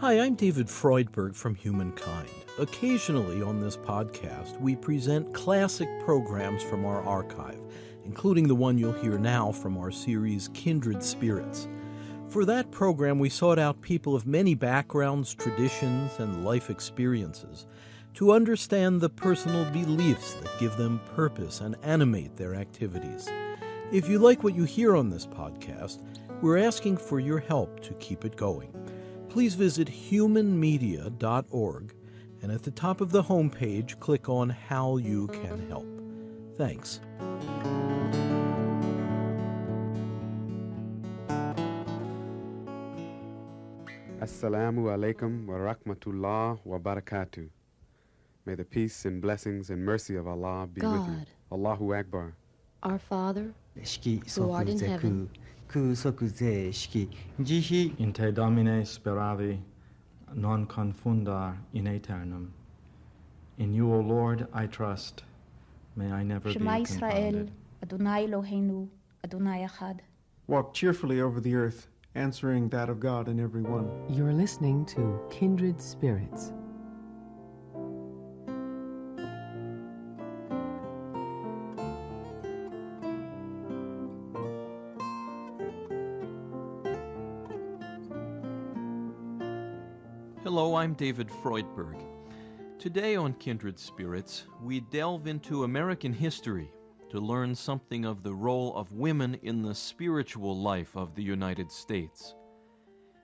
Hi, I'm David Freudberg from Humankind. Occasionally on this podcast, we present classic programs from our archive, including the one you'll hear now from our series Kindred Spirits. For that program, we sought out people of many backgrounds, traditions, and life experiences to understand the personal beliefs that give them purpose and animate their activities. If you like what you hear on this podcast, we're asking for your help to keep it going. Please visit humanmedia.org, and at the top of the homepage, click on How You Can Help. Thanks. Assalamu alaikum wa rahmatullah wa barakatuh. May the peace and blessings and mercy of Allah be with you. Allahu Akbar. Our Father, who art in heaven, in te Domine speravi, non confundar in aeternum. In you, O Lord, I trust. May I never Shema be Israel, confounded. Adonai Eloheinu, Adonai Echad. Walk cheerfully over the earth, answering that of God in every one. You're listening to Kindred Spirits. Hello, I'm David Freudberg. Today on Kindred Spirits, we delve into American history to learn something of the role of women in the spiritual life of the United States.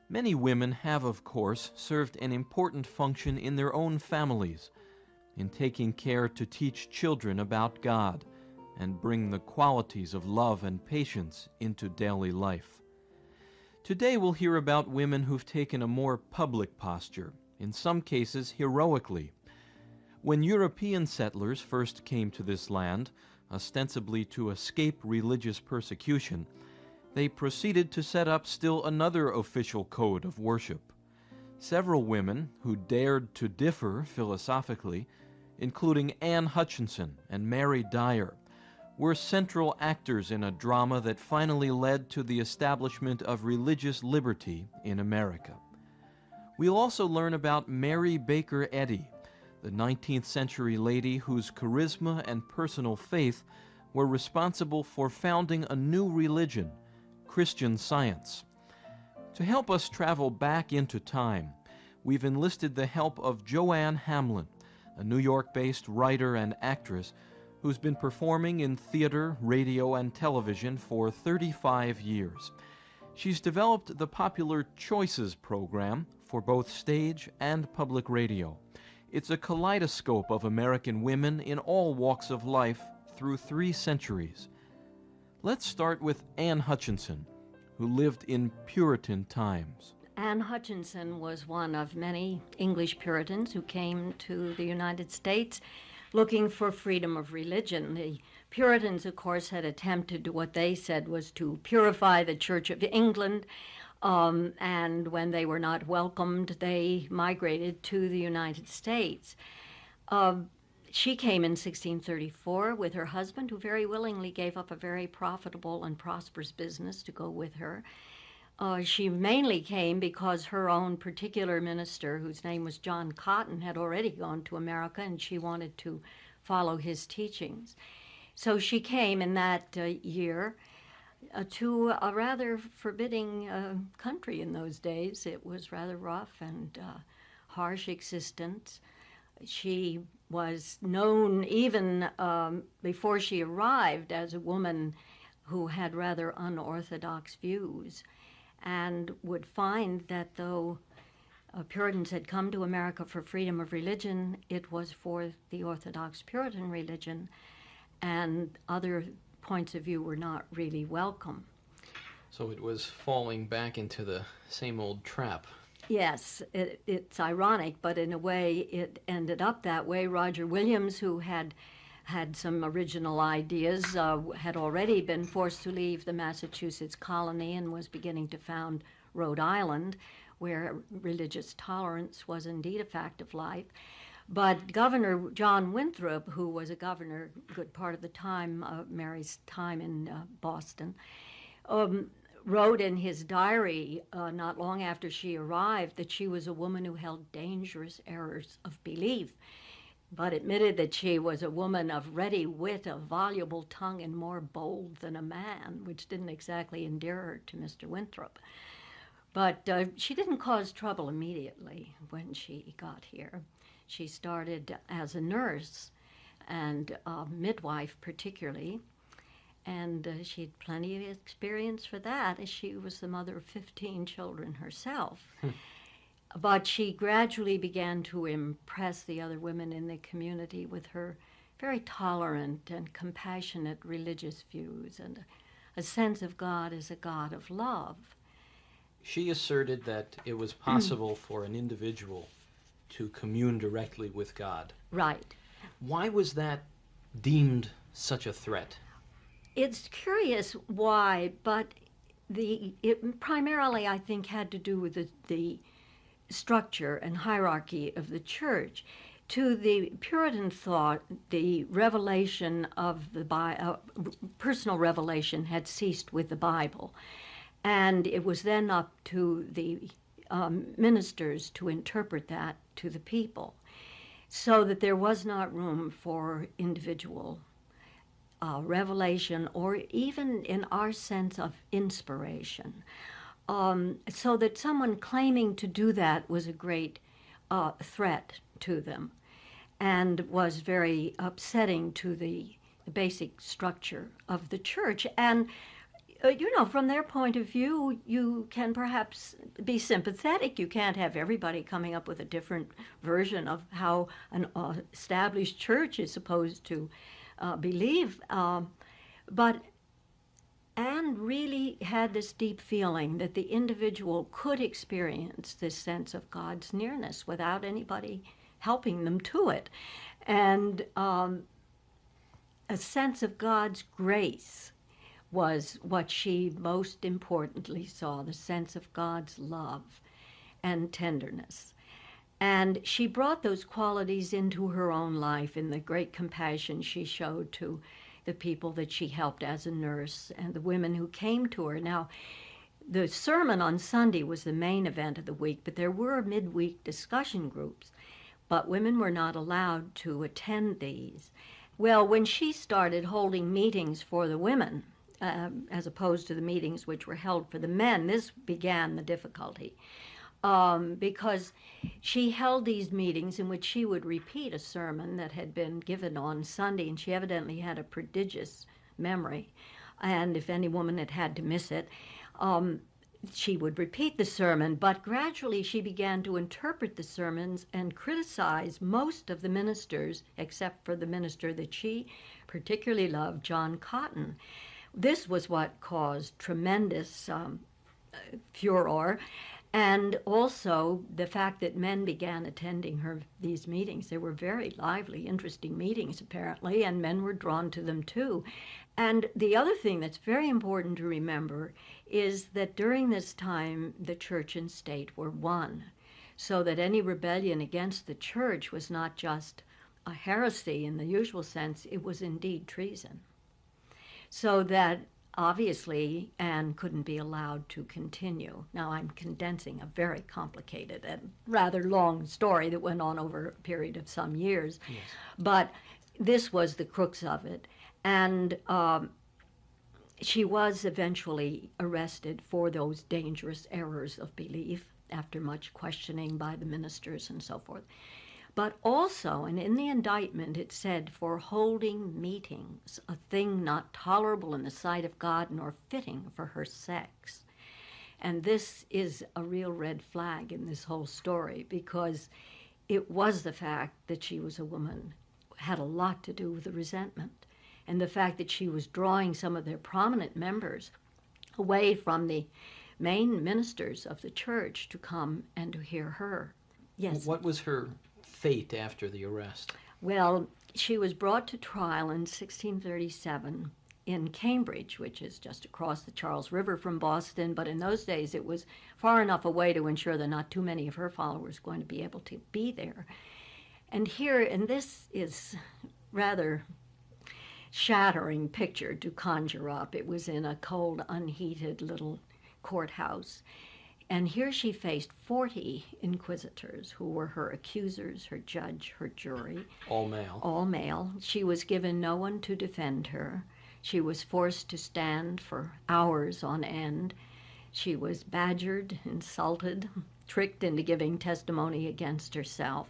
Many women have, of course, served an important function in their own families, in taking care to teach children about God and bring the qualities of love and patience into daily life. Today we'll hear about women who've taken a more public posture, in some cases heroically. When European settlers first came to this land, ostensibly to escape religious persecution, they proceeded to set up still another official code of worship. Several women who dared to differ philosophically, including Anne Hutchinson and Mary Dyer, were central actors in a drama that finally led to the establishment of religious liberty in America. We'll also learn about Mary Baker Eddy, the 19th century lady whose charisma and personal faith were responsible for founding a new religion, Christian Science. To help us travel back into time, we've enlisted the help of Joanne Hamlin, a New York-based writer and actress who's been performing in theater, radio, and television for 35 years. She's developed the popular Choices program for both stage and public radio. It's a kaleidoscope of American women in all walks of life through 3 centuries. Let's start with Anne Hutchinson, who lived in Puritan times. Anne Hutchinson was one of many English Puritans who came to the United States looking for freedom of religion. The Puritans, of course, had attempted what they said was to purify the Church of England, and when they were not welcomed, they migrated to the United States. She came in 1634 with her husband, who very willingly gave up a very profitable and prosperous business to go with her. She mainly came because her own particular minister, whose name was John Cotton, had already gone to America, and she wanted to follow his teachings. So she came in that year to a rather forbidding country in those days. It was rather rough and harsh existence. She was known even before she arrived as a woman who had rather unorthodox views, and would find that though Puritans had come to America for freedom of religion, it was for the Orthodox Puritan religion, and other points of view were not really welcome. So it was falling back into the same old trap. Yes, it's ironic, but in a way it ended up that way. Roger Williams, who had some original ideas, had already been forced to leave the Massachusetts colony and was beginning to found Rhode Island, where religious tolerance was indeed a fact of life. But Governor John Winthrop, who was a governor a good part of the time, Mary's time in Boston, wrote in his diary not long after she arrived that she was a woman who held dangerous errors of belief, but admitted that she was a woman of ready wit, a voluble tongue, and more bold than a man, which didn't exactly endear her to Mr. Winthrop. But she didn't cause trouble immediately when she got here. She started as a nurse and a midwife particularly, and she had plenty of experience for that, as she was the mother of 15 children herself. But she gradually began to impress the other women in the community with her very tolerant and compassionate religious views and a sense of God as a God of love. She asserted that it was possible for an individual to commune directly with God. Right. Why was that deemed such a threat? It's curious why, but it primarily, I think, had to do with the structure and hierarchy of the church. To the Puritan thought, the revelation of the personal revelation had ceased with the Bible, and it was then up to the ministers to interpret that to the people, so that there was not room for individual revelation, or even in our sense of inspiration. So that someone claiming to do that was a great threat to them and was very upsetting to the basic structure of the church. And, from their point of view, you can perhaps be sympathetic. You can't have everybody coming up with a different version of how an established church is supposed to believe. But Anne really had this deep feeling that the individual could experience this sense of God's nearness without anybody helping them to it. And a sense of God's grace was what she most importantly saw, the sense of God's love and tenderness. And she brought those qualities into her own life in the great compassion she showed to the people that she helped as a nurse and the women who came to her. Now, the sermon on Sunday was the main event of the week, but there were midweek discussion groups, but women were not allowed to attend these. Well, when she started holding meetings for the women, as opposed to the meetings which were held for the men, this began the difficulty. Because she held these meetings in which she would repeat a sermon that had been given on Sunday, and she evidently had a prodigious memory. And if any woman had had to miss it, she would repeat the sermon. But gradually she began to interpret the sermons and criticize most of the ministers, except for the minister that she particularly loved, John Cotton. This was what caused tremendous furor. And also the fact that men began attending these meetings. They were very lively, interesting meetings, apparently, and men were drawn to them too. And the other thing that's very important to remember is that during this time, the church and state were one, so that any rebellion against the church was not just a heresy in the usual sense, it was indeed treason. So that obviously, Anne couldn't be allowed to continue. Now, I'm condensing a very complicated and rather long story that went on over a period of some years. Yes. But this was the crux of it. And she was eventually arrested for those dangerous errors of belief after much questioning by the ministers and so forth. But also, and in the indictment it said, for holding meetings, a thing not tolerable in the sight of God nor fitting for her sex. And this is a real red flag in this whole story, because it was the fact that she was a woman had a lot to do with the resentment, and the fact that she was drawing some of their prominent members away from the main ministers of the church to come and to hear her. Yes. What was her fate after the arrest? Well, she was brought to trial in 1637 in Cambridge, which is just across the Charles River from Boston, but in those days it was far enough away to ensure that not too many of her followers were going to be able to be there. And here, and this is rather shattering picture to conjure up. It was in a cold, unheated little courthouse. And here she faced 40 inquisitors who were her accusers, her judge, her jury. All male. All male. She was given no one to defend her. She was forced to stand for hours on end. She was badgered, insulted, tricked into giving testimony against herself.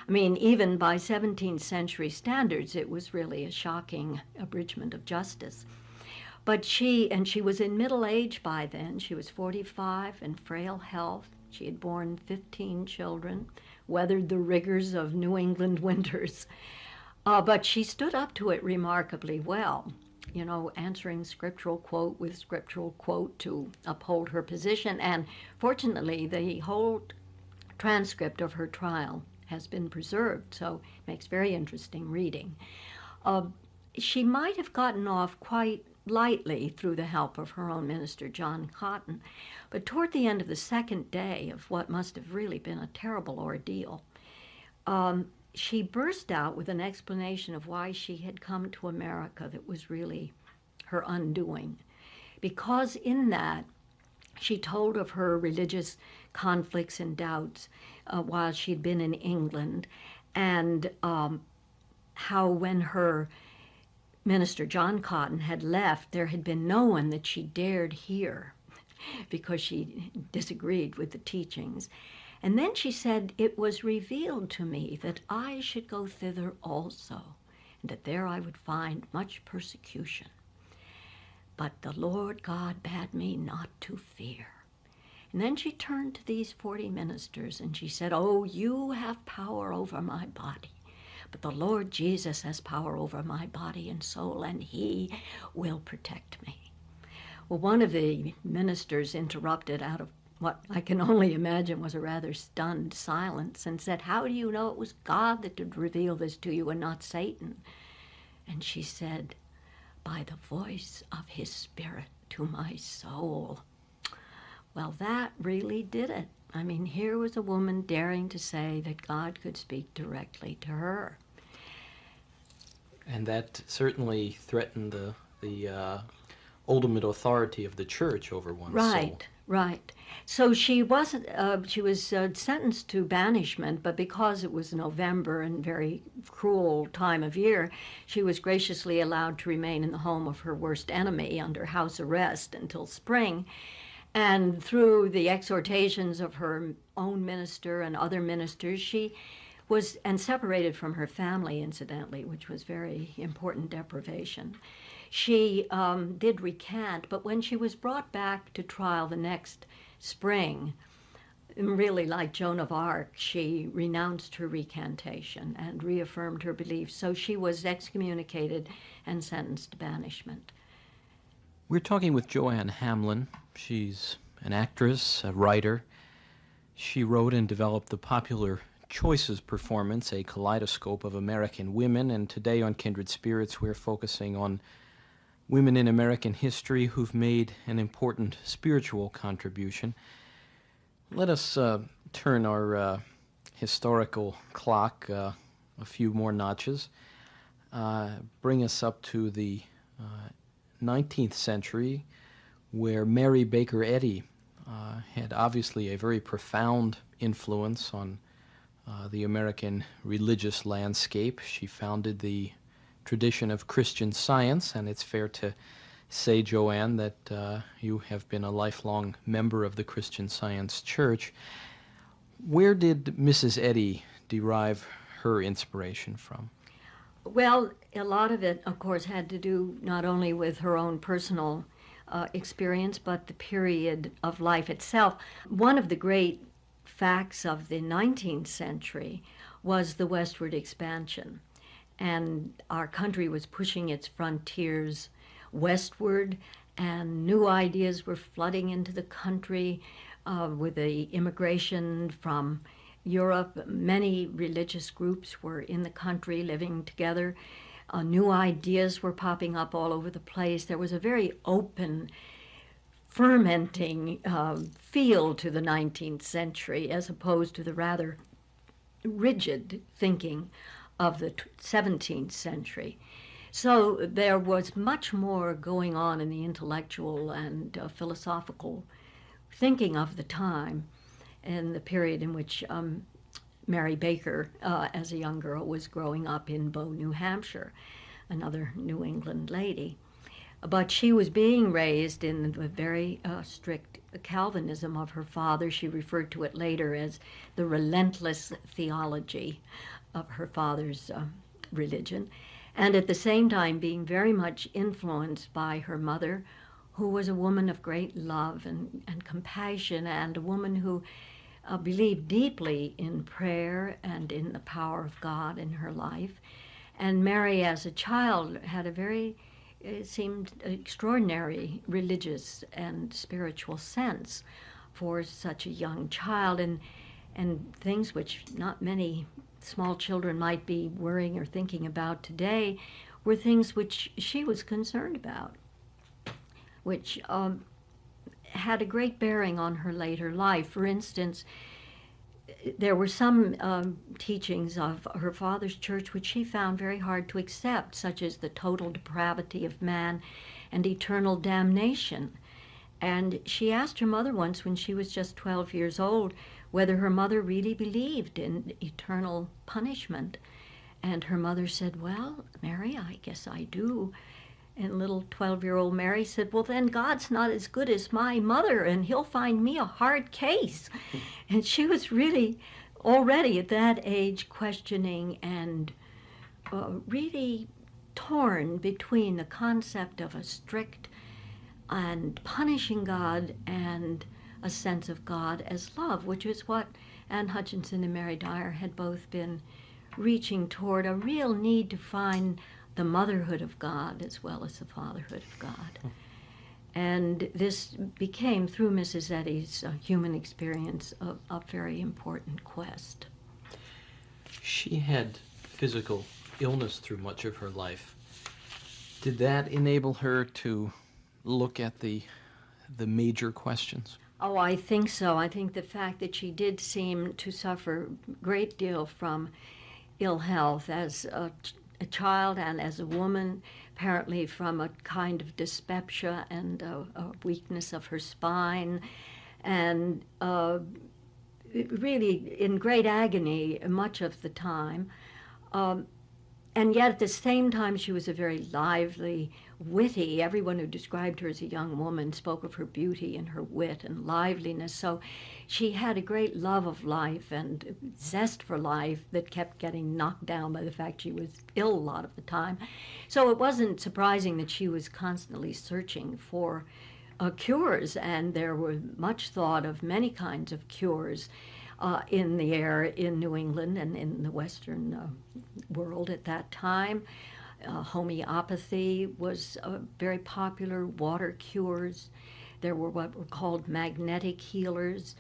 I mean, even by 17th century standards, it was really a shocking abridgment of justice. But she was in middle age by then. She was 45 in frail health. She had borne 15 children, weathered the rigors of New England winters. But she stood up to it remarkably well, you know, answering scriptural quote with scriptural quote to uphold her position. And fortunately, the whole transcript of her trial has been preserved, so it makes very interesting reading. She might have gotten off quite lightly through the help of her own minister, John Cotton, but toward the end of the second day of what must have really been a terrible ordeal, she burst out with an explanation of why she had come to America that was really her undoing. Because in that, she told of her religious conflicts and doubts while she'd been in England, and how when her minister, John Cotton, had left, there had been no one that she dared hear because she disagreed with the teachings. And then she said, "It was revealed to me that I should go thither also, and that there I would find much persecution. But the Lord God bade me not to fear." And then she turned to these 40 ministers and she said, "Oh, you have power over my body, but the Lord Jesus has power over my body and soul, and he will protect me." Well, one of the ministers interrupted out of what I can only imagine was a rather stunned silence and said, "How do you know it was God that did reveal this to you and not Satan?" And she said, "By the voice of his Spirit to my soul." Well, that really did it. I mean, here was a woman daring to say that God could speak directly to her. And that certainly threatened the ultimate authority of the church over one's soul. Right. So she wasn't. She was sentenced to banishment, but because it was November and very cruel time of year, she was graciously allowed to remain in the home of her worst enemy under house arrest until spring. And through the exhortations of her own minister and other ministers, she was, and separated from her family, incidentally, which was very important deprivation. She did recant, but when she was brought back to trial the next spring, really like Joan of Arc, she renounced her recantation and reaffirmed her beliefs. So she was excommunicated and sentenced to banishment. We're talking with Joanne Hamlin. She's an actress, a writer. She wrote and developed the popular Choices performance, A Kaleidoscope of American Women, and today on Kindred Spirits we're focusing on women in American history who've made an important spiritual contribution. Let us turn our historical clock a few more notches, bring us up to the 19th century, where Mary Baker Eddy had obviously a very profound influence on the American religious landscape. She founded the tradition of Christian Science, and it's fair to say, Joanne, that you have been a lifelong member of the Christian Science Church. Where did Mrs. Eddy derive her inspiration from? Well, a lot of it, of course, had to do not only with her own personal experience, but the period of life itself. One of the great facts of the 19th century was the westward expansion. And our country was pushing its frontiers westward, and new ideas were flooding into the country with the immigration from Europe. Many religious groups were in the country living together. New ideas were popping up all over the place. There was a very open, fermenting feel to the 19th century as opposed to the rather rigid thinking of the 17th century. So there was much more going on in the intellectual and philosophical thinking of the time and the period in which Mary Baker, as a young girl, was growing up in Bow, New Hampshire, another New England lady. But she was being raised in the very strict Calvinism of her father. She referred to it later as the relentless theology of her father's religion, and at the same time being very much influenced by her mother, who was a woman of great love and compassion, and a woman who believed deeply in prayer and in the power of God in her life. And Mary, as a child, had a very, it seemed, extraordinary religious and spiritual sense for such a young child, and things which not many small children might be worrying or thinking about today were things which she was concerned about, which had a great bearing on her later life. For instance, there were some teachings of her father's church which she found very hard to accept, such as the total depravity of man and eternal damnation. And she asked her mother once, when she was just 12 years old, whether her mother really believed in eternal punishment. And her mother said, "Well, Mary, I guess I do." And little 12-year-old Mary said, "Well, then God's not as good as my mother, and he'll find me a hard case." And she was really already at that age questioning and really torn between the concept of a strict and punishing God and a sense of God as love, which is what Anne Hutchinson and Mary Dyer had both been reaching toward, a real need to find the motherhood of God as well as the fatherhood of God. And this became, through Mrs. Eddy's human experience, a very important quest. She had physical illness through much of her life. Did that enable her to look at the major questions? Oh, I think so. I think the fact that she did seem to suffer a great deal from ill health as a child and as a woman, apparently from a kind of dyspepsia and a weakness of her spine, and really in great agony much of the time. And yet at the same time, she was a very lively, witty. Everyone who described her as a young woman spoke of her beauty and her wit and liveliness. So she had a great love of life and zest for life that kept getting knocked down by the fact she was ill a lot of the time. So it wasn't surprising that she was constantly searching for cures, and there were much thought of many kinds of cures in the air in New England and in the Western world at that time. Homeopathy was very popular, water cures. There were what were called magnetic healers,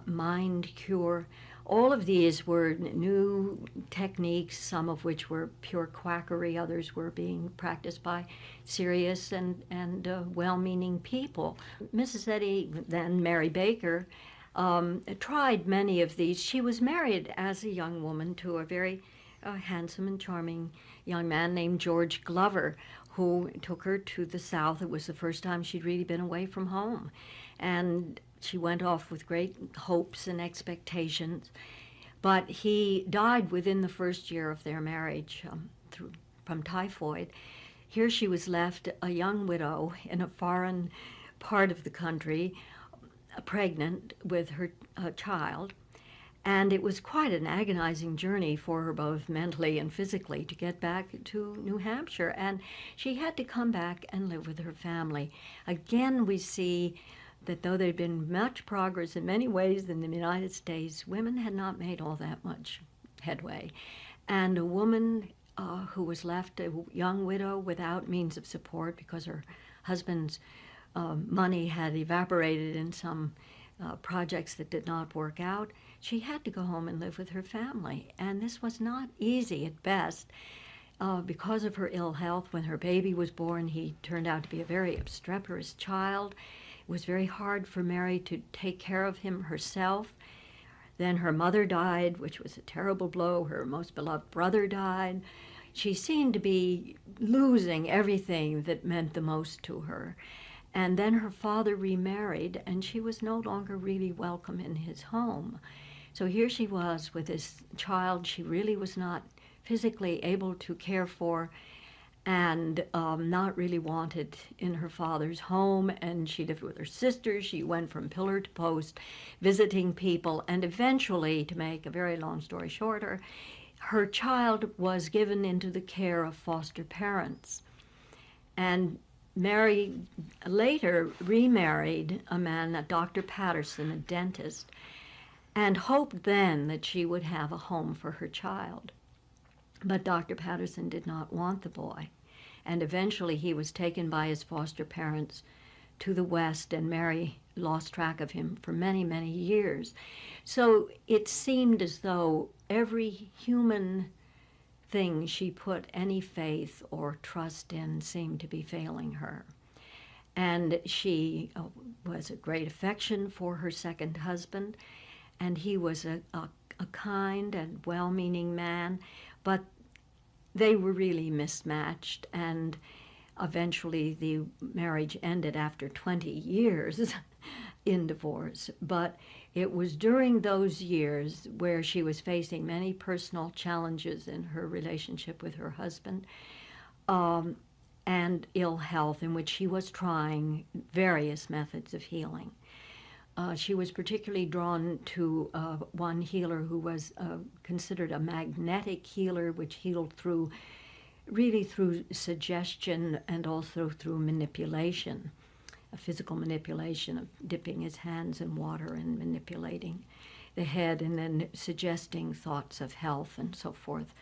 mind cure. All of these were new techniques, some of which were pure quackery, others were being practiced by serious and well-meaning people. Mrs. Eddy, then Mary Baker, tried many of these. She was married as a young woman to a very handsome and charming young man named George Glover, who took her to the South. It was the first time she'd really been away from home. And she went off with great hopes and expectations. But he died within the first year of their marriage from typhoid. Here she was left a young widow in a foreign part of the country, pregnant with her child, and it was quite an agonizing journey for her both mentally and physically to get back to New Hampshire, and she had to come back and live with her family. Again, we see that though there'd been much progress in many ways in the United States, women had not made all that much headway. And a woman who was left a young widow without means of support because her husband's money had evaporated in some projects that did not work out, she had to go home and live with her family. And this was not easy at best. Because of her ill health, when her baby was born, he turned out to be a very obstreperous child. It was very hard for Mary to take care of him herself. Then her mother died, which was a terrible blow. Her most beloved brother died. She seemed to be losing everything that meant the most to her. And then her father remarried, and she was no longer really welcome in his home. So here she was with this child she really was not physically able to care for, and not really wanted in her father's home. And she lived with her sister. She went from pillar to post, visiting people, and eventually, to make a very long story shorter, her child was given into the care of foster parents. And Mary later remarried a man, a Dr. Patterson, a dentist, and hoped then that she would have a home for her child. But Dr. Patterson did not want the boy, and eventually he was taken by his foster parents to the West, and Mary lost track of him for many, many years. So it seemed as though every human thing she put any faith or trust in seemed to be failing her. And she was a great affection for her second husband, and he was a kind and well-meaning man, but they were really mismatched, and eventually the marriage ended after 20 years in divorce. But it was during those years where she was facing many personal challenges in her relationship with her husband, and ill health, in which she was trying various methods of healing. She was particularly drawn to one healer who was considered a magnetic healer, which healed through suggestion and also through manipulation, a physical manipulation of dipping his hands in water and manipulating the head and then suggesting thoughts of health and so forth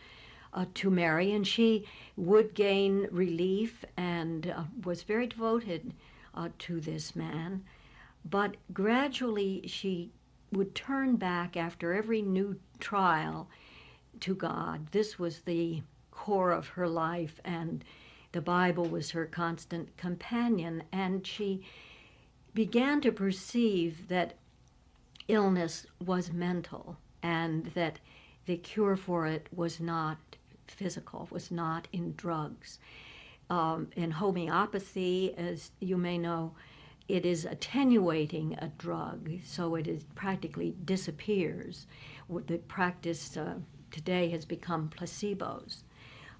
to Mary. And she would gain relief and was very devoted to this man. But gradually she would turn back after every new trial to God. This was the core of her life, and the Bible was her constant companion. And she began to perceive that illness was mental, and that the cure for it was not physical, was not in drugs. In homeopathy, as you may know, it is attenuating a drug, so it is practically disappears. The practice today has become placebos,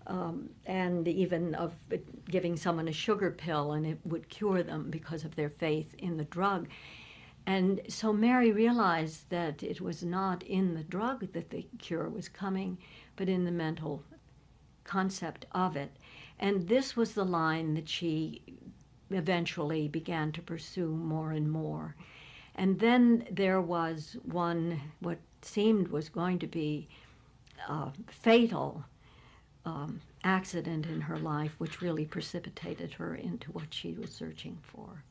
and even of giving someone a sugar pill and it would cure them because of their faith in the drug. And so Mary realized that it was not in the drug that the cure was coming, but in the mental concept of it. And this was the line that she eventually began to pursue more and more. And then there was one, what seemed was going to be a fatal accident in her life, which really precipitated her into what she was searching for.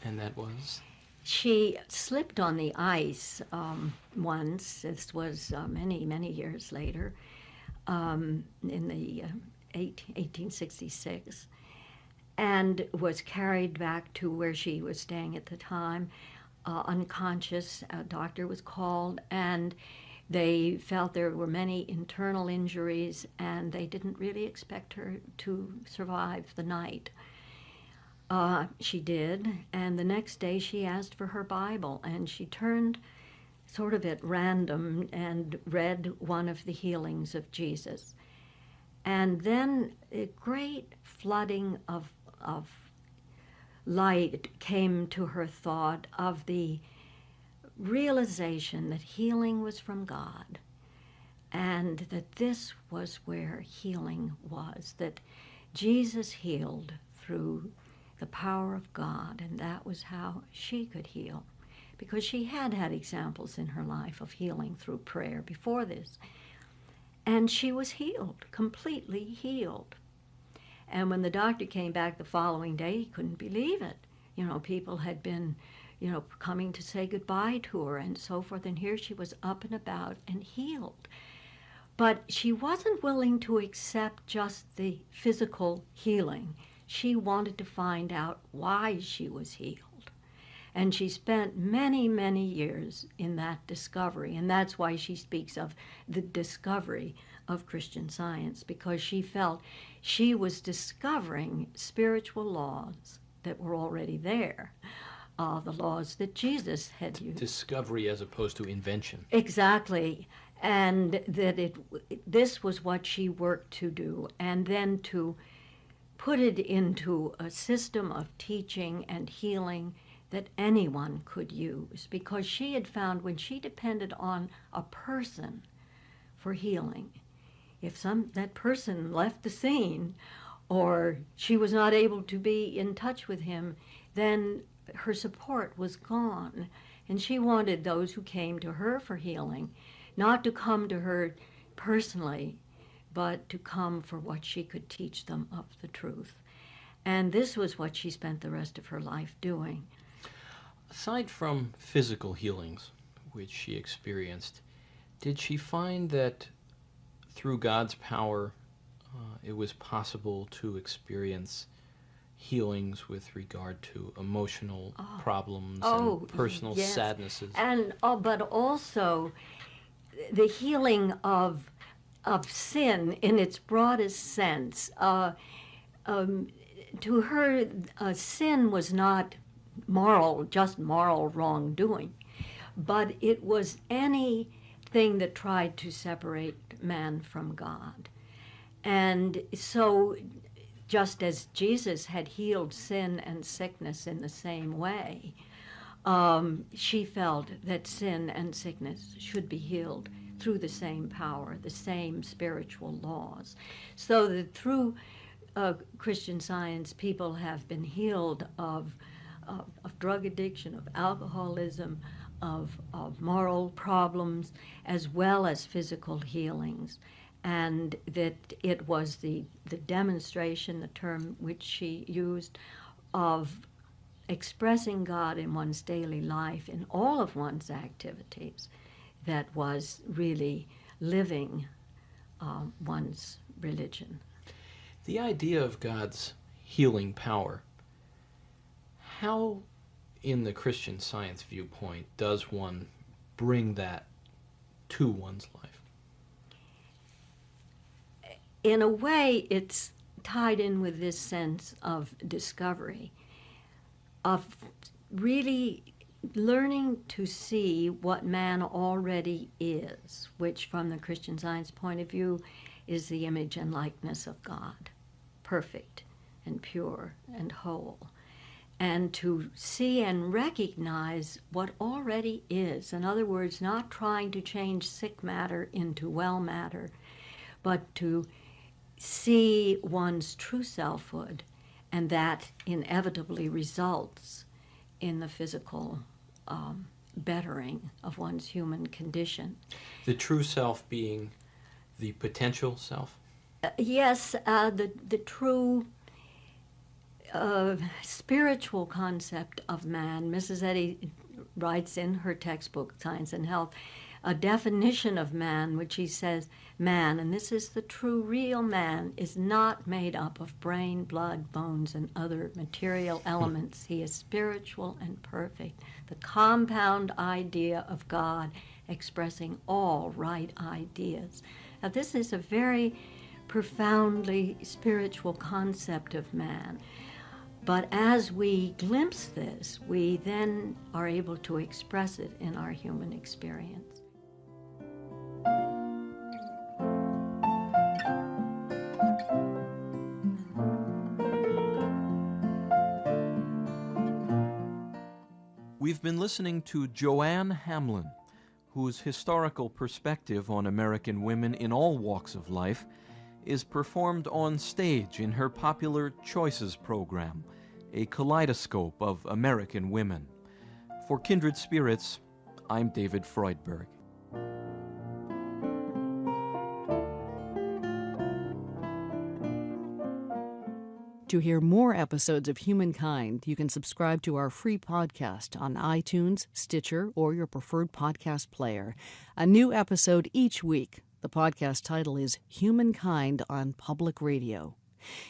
And that was? She slipped on the ice once. This was many, many years later, in the 1866. And was carried back to where she was staying at the time, unconscious. A doctor was called, and they felt there were many internal injuries, and they didn't really expect her to survive the night. She did, and the next day she asked for her Bible, and she turned sort of at random and read one of the healings of Jesus. And then a great flooding of light came to her thought of the realization that healing was from God, and that this was where healing was, that Jesus healed through the power of God, and that was how she could heal, because she had had examples in her life of healing through prayer before this. And she was healed, completely healed. And when the doctor came back the following day, he couldn't believe it. You know, people had been, coming to say goodbye to her and so forth, and here she was up and about and healed. But she wasn't willing to accept just the physical healing. She wanted to find out why she was healed. And she spent many, many years in that discovery, and that's why she speaks of the discovery of Christian Science, because she felt she was discovering spiritual laws that were already there, the laws that Jesus had used. Discovery as opposed to invention. Exactly. And that this was what she worked to do, and then to put it into a system of teaching and healing that anyone could use, because she had found when she depended on a person for healing, if that person left the scene or she was not able to be in touch with him, then her support was gone. And she wanted those who came to her for healing not to come to her personally, but to come for what she could teach them of the truth. And this was what she spent the rest of her life doing. Aside from physical healings, which she experienced, did she find that through God's power it was possible to experience healings with regard to emotional problems and personal yes. sadnesses? And but also the healing of sin in its broadest sense. To her, sin was not just moral wrongdoing, but it was anything that tried to separate man from God. And so, just as Jesus had healed sin and sickness in the same way, she felt that sin and sickness should be healed through the same power, the same spiritual laws. So that through Christian Science, people have been healed of drug addiction, of alcoholism, of moral problems, as well as physical healings. And that it was the demonstration, the term which she used, of expressing God in one's daily life, in all of one's activities, that was really living one's religion. The idea of God's healing power, how, in the Christian Science viewpoint, does one bring that to one's life? In a way, it's tied in with this sense of discovery, of really learning to see what man already is, which from the Christian Science point of view is the image and likeness of God, perfect and pure and whole. And to see and recognize what already is. In other words, not trying to change sick matter into well matter, but to see one's true selfhood, and that inevitably results in the physical bettering of one's human condition. The true self being the potential self? Yes, the true spiritual concept of man. Mrs. Eddy writes in her textbook, Science and Health, a definition of man, which he says, man, and this is the true real man, is not made up of brain, blood, bones, and other material elements. He is spiritual and perfect, the compound idea of God expressing all right ideas. Now, this is a very profoundly spiritual concept of man. But as we glimpse this, we then are able to express it in our human experience. We've been listening to Joanne Hamlin, whose historical perspective on American women in all walks of life is performed on stage in her popular Choices program, a kaleidoscope of American women. For Kindred Spirits, I'm David Freudberg. To hear more episodes of Humankind, you can subscribe to our free podcast on iTunes, Stitcher, or your preferred podcast player. A new episode each week. The podcast title is Humankind on Public Radio.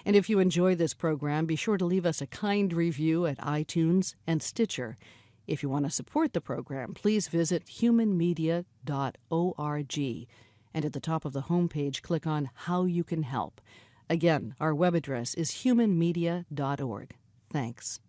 And if you enjoy this program, be sure to leave us a kind review at iTunes and Stitcher. If you want to support the program, please visit humanmedia.org. And at the top of the homepage, click on How You Can Help. Again, our web address is humanmedia.org. Thanks.